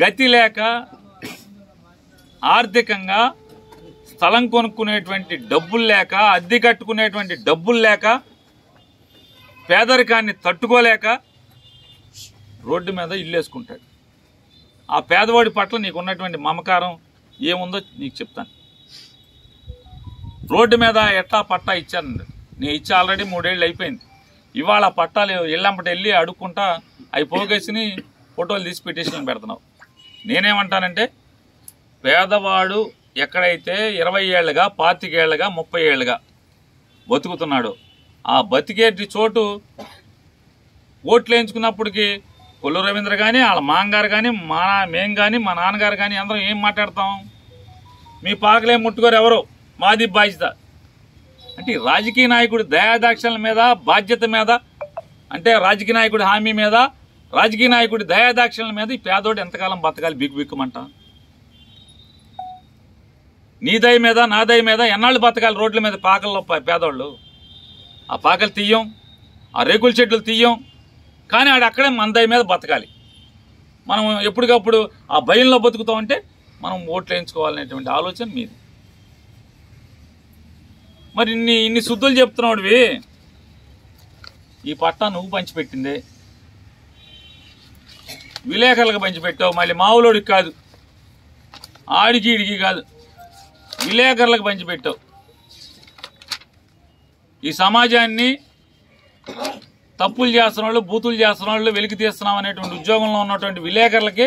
గతి లేక ఆర్థికంగా స్థలం కొనుక్కునేటువంటి డబ్బులు లేక, అద్దె కట్టుకునేటువంటి డబ్బులు లేక, పేదరికాన్ని తట్టుకోలేక రోడ్డు మీద ఇల్లు వేసుకుంటాడు. ఆ పేదవాడి పట్ల నీకున్నటువంటి మమకారం ఏముందో నీకు చెప్తాను. రోడ్డు మీద ఎట్లా పట్టా ఇచ్చాను నేను, ఇచ్చి ఆల్రెడీ 3 ఏళ్ళు అయిపోయింది. ఇవాళ పట్టాలు ఇళ్ళంపటి వెళ్ళి అడుక్కుంటా అవి పోగేసి ఫోటోలు తీసి పిటిషన్ పెడుతున్నావు. నేనేమంటానంటే, పేదవాడు ఎక్కడైతే 20 ఏళ్ళుగా, 25 ఏళ్ళుగా, 30 ఏళ్ళుగా బతుకుతున్నాడు, ఆ బతికేటి చోటు ఓట్లు వేయించుకున్నప్పటికీ కొల్లు రవీంద్ర కానీ, వాళ్ళ మామగారు కానీ, మేం కానీ, మా నాన్నగారు కానీ అందరం ఏం మాట్లాడతాం? మీ పాకలే ముట్టుకోరు ఎవరు, మాది బాధ్యత. అంటే రాజకీయ నాయకుడి దయాదాక్షల మీద, బాధ్యత మీద, అంటే రాజకీయ నాయకుడి హామీ మీద, రాజకీయ నాయకుడి దయాదాక్షల మీద ఈ పేదోడు ఎంతకాలం బతకాలి? బిక్కుమంట. నీ దయ మీద, నా దయ మీద ఎన్నాళ్ళు బతకాలి రోడ్ల మీద పాకల్లో పేదోళ్ళు? ఆ పాకలు తీయం, ఆ రేకుల చెట్లు తీయం, కానీ ఆడు అక్కడే మన దయ మీద బతకాలి. మనం ఎప్పటికప్పుడు ఆ భయంలో బతుకుతామంటే మనం ఓట్లు వేయించుకోవాలనేటువంటి ఆలోచన మీది. మరి ఇన్ని శుద్ధులు చెప్తున్నాడువి. ఈ పట్టా నువ్వు పంచిపెట్టిందే, విలేకరులకు పంచిపెట్టావు. మళ్ళీ మావులోడికి కాదు, ఆడికి ఈడికి కాదు, విలేకరులకు పంచిపెట్టావు. ఈ సమాజాన్ని తప్పులు చేస్తున్న వాళ్ళు, బూతులు చేస్తున్న వాళ్ళు వెలికి తీస్తున్నాం అనేటువంటి ఉద్యోగంలో ఉన్నటువంటి విలేకరులకి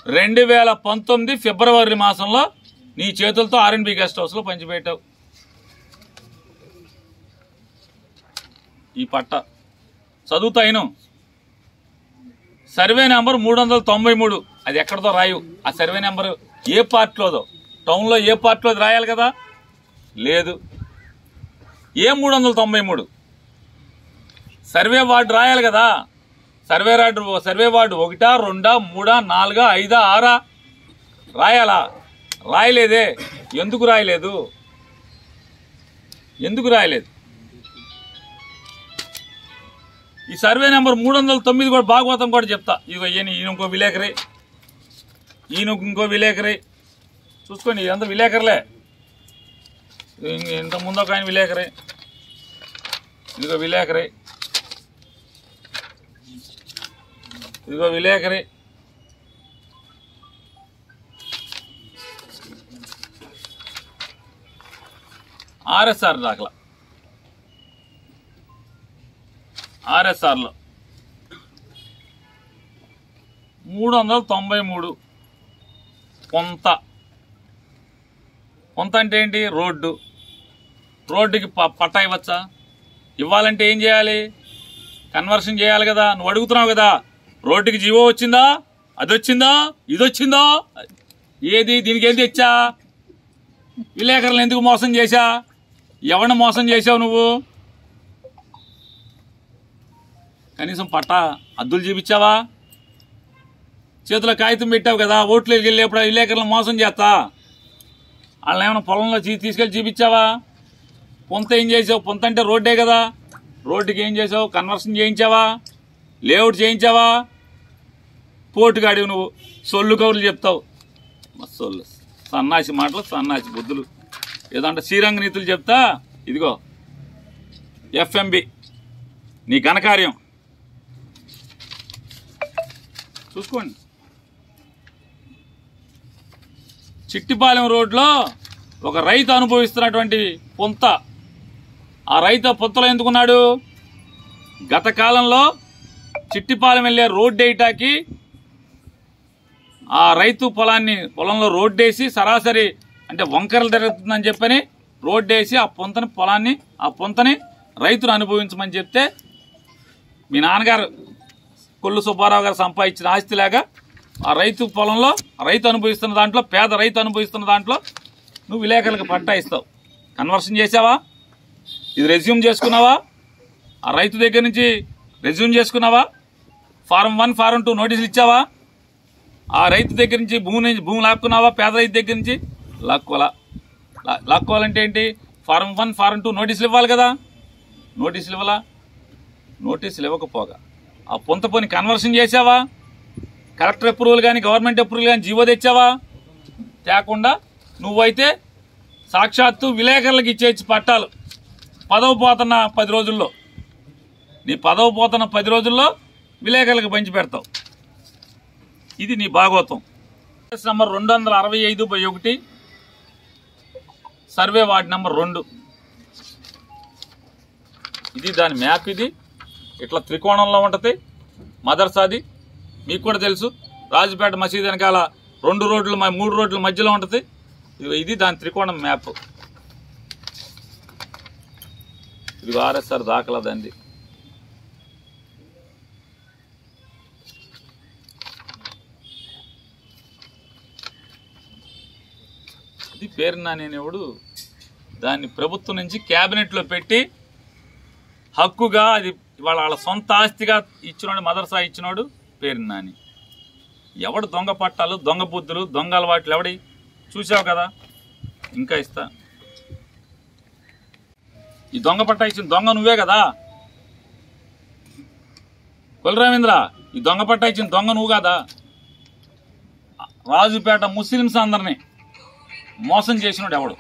2019 ఫిబ్రవరి మాసంలో నీ చేతులతో R&B గెస్ట్ హౌస్లో పంచిపెట్టావు ఈ పట్ట. చదువుతాయిను సర్వే నెంబర్ 393. అది ఎక్కడితో రాయు. ఆ సర్వే నెంబరు ఏ పార్ట్లోదో, టౌన్లో ఏ పార్ట్లోది రాయాలి కదా? లేదు. ఏ 393 సర్వే వార్డు రాయాలి కదా? Survey ward 1, 2, 3, 4, 5, 6 రాయాలా? రాయలేదే. ఎందుకు రాయలేదు? ఈ సర్వే నెంబర్ 309 కూడా భాగవతం కూడా చెప్తా. ఇదిగో ఈయన ఇంకో విలేకరి, ఇంకో విలేకరి చూసుకోండి. ఇదంతా విలేకరులే. ఇంత ముందు ఒక ఆయన విలేకరి, ఇదిగో విలేకరి, ఇదిగో విలేకరి. ఆర్ఎస్ఆర్ దాఖలా, ఆర్ఎస్ఆర్లో 393. కొంత అంటే ఏంటి? రోడ్డుకి పట్టా ఇవ్వచ్చా? ఇవ్వాలంటే ఏం చేయాలి? కన్వర్షన్ చేయాలి కదా. నువ్వు అడుగుతున్నావు కదా, రోడ్డుకి జీవో వచ్చిందా, అది వచ్చిందా, ఇది వచ్చిందా? ఏది? దీనికి ఏం తెచ్చా? విలేకరులను ఎందుకు మోసం చేశా? ఎవరిని మోసం చేశావు నువ్వు? కనీసం పట్టా అద్దులు చూపించావా? చేతిలో కాగితం పెట్టావు కదా, ఓట్లకి వెళ్ళేప్పుడు విలేకరులను మోసం చేస్తా వాళ్ళని ఏమైనా పొలంలో తీసుకెళ్ళి చూపించావా? పొంత ఏం చేసావు? పొంత అంటే రోడ్డే కదా. రోడ్డుకి ఏం చేసావు? కన్వర్షన్ చేయించావా? లేఅవుట్ చేయించావా? పోటుగాడివి నువ్వు. సొల్లు కౌరులు చెప్తావు. సొల్లు, సన్నాసి మాటలు, సన్నాసి బుద్ధులు. ఏదంటే శ్రీరంగ నీతులు చెప్తా. ఇదిగో FMB నీ ఘనకార్యం చూసుకోండి. చిట్టిపాలెం రోడ్లో ఒక రైతు అనుభవిస్తున్నటువంటి పొంత. ఆ రైతు పొంతలో ఎందుకున్నాడు? గత కాలంలో చిట్టిపాలెం వెళ్ళే రోడ్డు వేయటానికి ఆ రైతు పొలంలో రోడ్డేసి సరాసరి అంటే వంకరలు జరుగుతుందని చెప్పని రోడ్డేసి ఆ పొంతని రైతును అనుభవించమని చెప్తే మీ నాన్నగారు కొల్లు సుబ్బారావు గారు సంపాదించిన ఆస్తిలాగా ఆ రైతు పొలంలో రైతు అనుభవిస్తున్న దాంట్లో, పేద రైతు అనుభవిస్తున్న దాంట్లో నువ్వు విలేకరులకు పట్టా ఇస్తావు. కన్వర్షన్ చేసావా? ఇది రెజ్యూమ్ చేసుకున్నావా? ఆ రైతు దగ్గర నుంచి రెజ్యూమ్ చేసుకున్నావా? ఫారం 1, ఫారం 2 నోటీసులు ఇచ్చావా? ఆ రైతు దగ్గర నుంచి భూమి లాక్కున్నావా? పేద రైతు దగ్గర నుంచి లాక్కోవాలంటే ఏంటి? ఫారం 1, ఫారం 2 నోటీసులు ఇవ్వాలి కదా. నోటీసులు ఇవ్వలా? నోటీసులు ఇవ్వకపోగా ఆ పొంత పోని కన్వర్షన్ చేసావా? కలెక్టర్ అప్రూవల్ కానీ గవర్నమెంట్ అప్రూవల్ కానీ జీవో తెచ్చావా? తేకుండా నువ్వైతే సాక్షాత్తు విలేకరులకు ఇచ్చేసి పట్టాలు పదవి పోతున్న 10 రోజుల్లో, నీ పదవి పోతున్న 10 రోజుల్లో విలేకరులకు పంచి పెడతావు. ఇది నీ Bhagavatam. Number 265/1 survey ward number 2. ఇది దాని మ్యాప్. ఇది ఇట్లా త్రికోణంలో ఉంటుంది మదర్సాది. మీకు కూడా తెలుసు, రాజుపేట మసీదు వెనకాల 2 రోడ్లు 3 రోడ్ల మధ్యలో ఉంటుంది. ఇది దాని త్రికోణం మ్యాప్. ఇది ఆర్ఎస్ఆర్ దాఖలా దాన్ని. ఇది పేరునానేవాడు దాన్ని ప్రభుత్వం నుంచి క్యాబినెట్లో పెట్టి హక్కుగా అది వాళ్ళ సొంత ఆస్తిగా ఇచ్చినోడు, మదర్సా ఇచ్చినోడు పేరునాని. ఎవడు దొంగ పట్టాలు, దొంగ బుద్ధులు, దొంగ అలవాట్లు ఎవడి చూసావు కదా. ఇంకా ఇస్తా. ఈ దొంగ పట్టా ఇచ్చిన దొంగ నువ్వే కదా కొల్రామేంద్ర. ఈ దొంగ పట్టా ఇచ్చిన దొంగ నువ్వు కదా. రాజుపేట ముస్లింస్ అందరినీ మోసం చేసినోడు ఎవడు?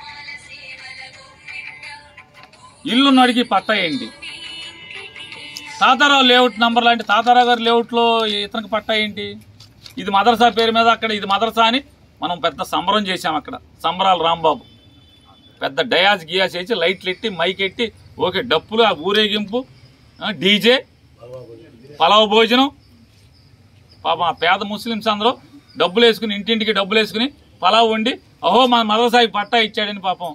ఇల్లు అడిగి పట్టా ఏంటి? తాతారావు లేఅవుట్ నంబర్ లాంటి తాతారావు గారి లేఅవుట్లో ఇతనికి పట్టా ఏంటి? ఇది మదర్సా పేరు మీద అక్కడ ఇది మదర్సా అని మనం పెద్ద సంబరం చేశాం. అక్కడ సంబరాలు రాంబాబు పెద్ద డయాస్ గియాస్ వేసి లైట్లు ఎట్టి మైక్ ఎట్టి ఓకే డప్పులు, ఆ ఊరేగింపు, డీజే, పలావ్ భోజనం. పాపం ఆ పేద ముస్లింస్ అందరూ డబ్బులు వేసుకుని ఇంటింటికి డబ్బులు వేసుకుని పలావ్ వండి అహో మన మదర్సాకి పట్టా ఇచ్చాడని పాపం.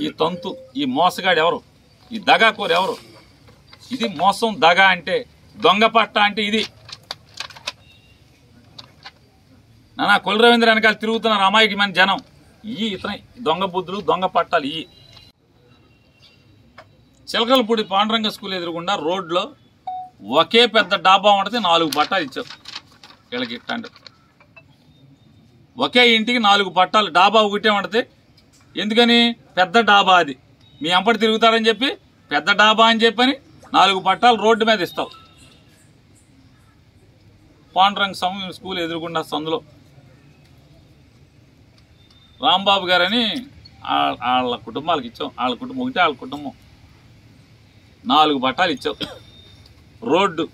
ఈ తంతు, ఈ మోసగాడు ఎవరు? ఈ దగాకోరు ఎవరు? ఇది మోసం, దగా అంటే, దొంగ పట్టా అంటే ఇది. నానా కొల్రవీంద్ర వెనకాల తిరుగుతున్నారు అమాయకి మన జనం. ఇతని దొంగ బుద్ధులు, దొంగ పట్టాలు. చిలకలపూడి పాండురంగ స్కూల్ ఎదురుగుండా రోడ్లో ఒకే పెద్ద డాబా ఉంటుంది. 4 పట్టాలు ఇచ్చావు వీళ్ళకి. ఒకే ఇంటికి 4 పట్టాలు. డాబా ఒకటే ఉంటుంది. ఎందుకని? పెద్ద డాబా అది. మీ అంపటి తిరుగుతారని చెప్పి పెద్ద డాబా అని చెప్పని 4 పట్టాలు రోడ్డు మీద ఇస్తావు. పాండురంగ స్కూల్ ఎదురుగుండా సందులో రాంబాబు గారని వాళ్ళ కుటుంబాలకు ఇచ్చాం. వాళ్ళ కుటుంబం ఒకటే, వాళ్ళ కుటుంబం 4 పట్టాలు ఇచ్చావు. రోడ్డు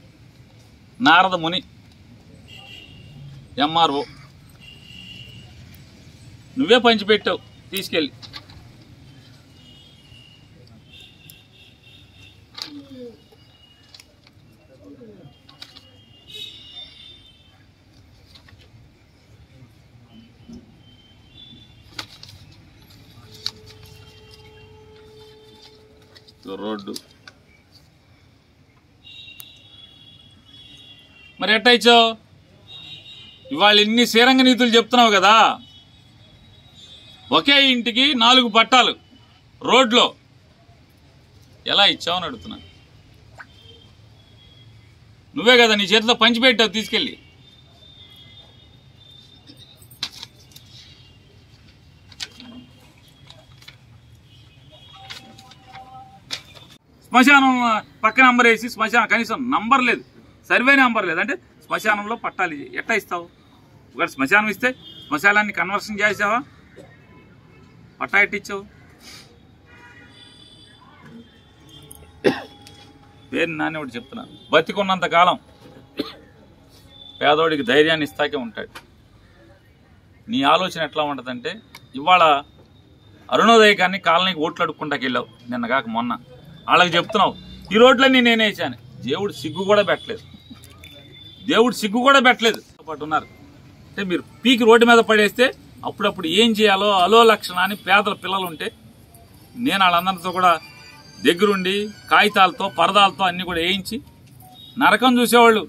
నారద ముని ఎంఆర్ఓ నువ్వే పంచిపెట్టావు తీసుకెళ్ళి. రోడ్డు మరి ఎట్ట ఇచ్చావు? ఇవాళ ఇన్ని శ్రీరంగ నీతులు చెప్తున్నావు కదా. ఒకే ఇంటికి 4 పట్టాలు రోడ్లో ఎలా ఇచ్చావు అని అడుగుతున్నా. నువ్వే కదా నీ చేతిలో పంచిపెట్టావు తీసుకెళ్ళి. శ్మశానం పక్క నంబర్ వేసి శ్మశానం కనీసం నంబర్ లేదు, సర్వే నెంబర్ లేదు అంటే శ్మశానంలో పట్టాలి ఎట్టా ఇస్తావు? ఒకటి శ్మశానం ఇస్తే శ్మశానాన్ని కన్వర్షన్ చేసావా? పట్టా ఎట్టిచ్చావు? పేరు నాని ఒకటి చెప్తున్నాను, బతికున్నంత కాలం పేదోడికి ధైర్యాన్ని ఇస్తాకే ఉంటాడు. నీ ఆలోచన ఎట్లా ఉంటుందంటే, ఇవాళ అరుణోదయకాన్ని కాలనీకి ఓట్లు అడుక్కుంటాకి వెళ్ళావు నిన్న కాక మొన్న, వాళ్ళకి చెప్తున్నావు ఈ రోడ్లన్నీ నేనే వేసాను. దేవుడు సిగ్గు కూడా పెట్టలేదు, దేవుడు సిగ్గు కూడా పెట్టలేదు. పాటు ఉన్నారు అంటే మీరు పీకి రోడ్డు మీద పడేస్తే అప్పుడప్పుడు ఏం చేయాలో అలో లక్షణ అని పేదల పిల్లలు ఉంటే నేను వాళ్ళందరితో కూడా దగ్గరుండి కాగితాలతో పరదాలతో అన్నీ కూడా వేయించి నరకం చూసేవాళ్ళు.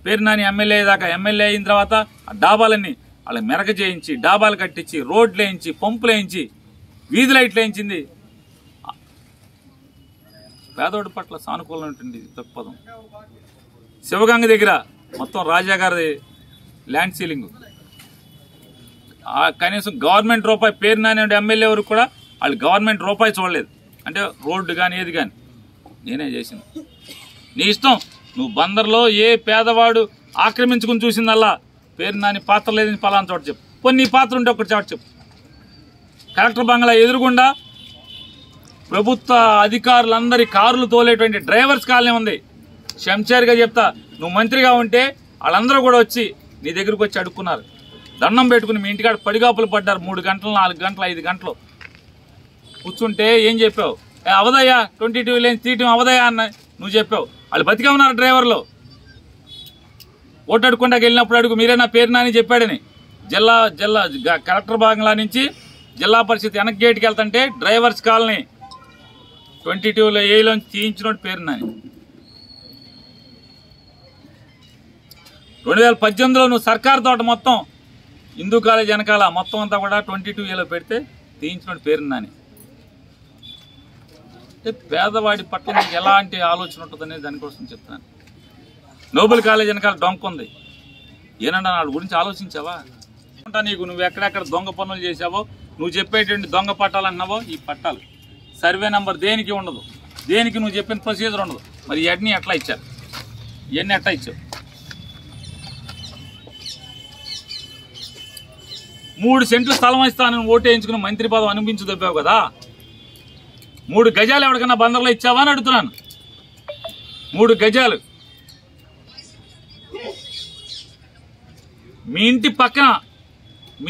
పేరు నాని ఎమ్మెల్యే దాకా, ఎమ్మెల్యే అయిన తర్వాత ఆ డాబాలన్నీ వాళ్ళ మెరక చేయించి డాబాలు కట్టించి రోడ్లు వేయించి పంపులు వేయించి వీధి లైట్లు వేయించింది. పేదోడి పట్ల సానుకూలం ఉంటుంది దృక్పథం. శివగంగ దగ్గర మొత్తం రాజా గారి ల్యాండ్ సీలింగ్, కనీసం గవర్నమెంట్ రూపాయి పేరు నాని ఎమ్మెల్యే వరకు కూడా వాళ్ళు గవర్నమెంట్ రూపాయి చూడలేదు. అంటే రోడ్డు కానీ ఏది కానీ నేనే చేసింది. నీ ఇష్టం, నువ్వు బందర్లో ఏ పేదవాడు ఆక్రమించుకుని చూసిందల్లా పేరు నాని పాత్ర లేదని పలానా చోట చెప్పు. కొన్ని పాత్ర ఉంటే ఒకటి చోట చెప్పు. కలెక్టర్ బంగ్లా ఎదురుగుండా ప్రభుత్వ అధికారులందరి కారులు తోలేటువంటి డ్రైవర్స్ కాలనీ ఉంది. శంషేర్గా చెప్తా, నువ్వు మంత్రిగా ఉంటే వాళ్ళందరూ కూడా వచ్చి నీ దగ్గరకు వచ్చి అడుక్కున్నారు. దండం పెట్టుకుని మీ ఇంటికాడ పడిగాపులు పడ్డారు. 3 గంటలు 4 గంటలు 5 గంటలు కూర్చుంటే ఏం చెప్పావు? అవదయ్యా 22 లేని తీయటం అవదయ్యా అన్న నువ్వు చెప్పావు. వాళ్ళు బతికే ఉన్నారు డ్రైవర్లు. ఓటు అడుక్కుంటాకి వెళ్ళినప్పుడు అడుగు మీరే నా పేరు నాని చెప్పాడని. జిల్లా కలెక్టర్ బంగ్లా నుంచి జిల్లా పరిషత్ వెనక్ గేట్కి వెళ్తుంటే డ్రైవర్స్ కాలనీ 22లో ఏలోంచి తీయించినోడు పేరు నాని. 2018లో నువ్వు సర్కార్ తోట మొత్తం హిందూ కాలేజ్ వెనకాల మొత్తం అంతా కూడా 22ఏలో పెడితే తీయించినోడు పేరు నాని. అంటే పేదవాడి పట్ల నీకు ఎలాంటి ఆలోచన ఉంటుందనేది దానికోసం చెప్తున్నాను. నోబెల్ కాలేజ్ వెనకాల డొంక ఉంది. ఏనన్నా వాళ్ళ గురించి ఆలోచించావా? నీకు నువ్వు ఎక్కడెక్కడ దొంగ పనులు చేసావో, నువ్వు చెప్పేటువంటి దొంగ పట్టాలు అన్నావో, ఈ పట్టాలు సర్వే నెంబర్ దేనికి ఉండదు, దేనికి నువ్వు చెప్పిన ప్రొసీజర్ ఉండదు. మరి ఇవన్నీ ఎట్లా ఇచ్చారు? ఇవన్నీ ఎట్లా ఇచ్చావు? 3 సెంట్లు స్థలం ఇస్తానని ఓటు వేయించుకుని మంత్రి పదవి అనిపించదొబ్బావు కదా. 3 గజాలు ఎవరికన్నా బందర్లో ఇచ్చావా అని అడుగుతున్నాను. 3 గజాలు మీ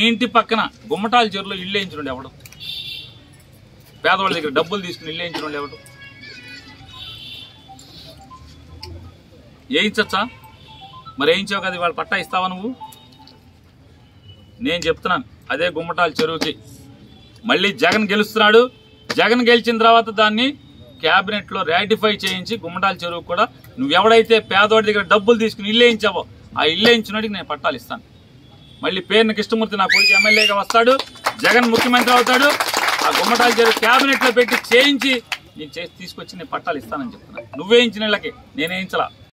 ఇంటి పక్కన గుమ్మటాల చెరువులో ఇల్లు వేయించుకోండి ఎవడు? పేదవాళ్ళ దగ్గర డబ్బులు తీసుకుని ఇల్లు వేయించుకోండి ఎవడు? వేయించచ్చా? మరి వేయించావు కదా, వాళ్ళు పట్టా ఇస్తావా నువ్వు? నేను చెప్తున్నాను, అదే గుమ్మటాల చెరువుకి మళ్ళీ జగన్ గెలుస్తున్నాడు. జగన్ గెలిచిన తర్వాత దాన్ని క్యాబినెట్లో రాటిఫై చేయించి గుమ్మటాల చెరువు కూడా నువ్వు ఎవడైతే పేదవాడి దగ్గర డబ్బులు తీసుకుని ఇల్లు వేయించావో ఆ ఇల్లు వేయించినోడికి నేను పట్టాలు ఇస్తాను. మళ్ళీ పేరుని కృష్ణమూర్తి నా కొడుకు ఎమ్మెల్యేగా వస్తాడు, జగన్ ముఖ్యమంత్రి అవుతాడు. ఆ గుమ్మటాల చెరువు క్యాబినెట్లో పెట్టి చేయించి నీకు తీసుకొచ్చి నేను పట్టాలు ఇస్తానని చెప్తున్నాను. నువ్వేయించిన ఇళ్ళకి నేనేయించలా.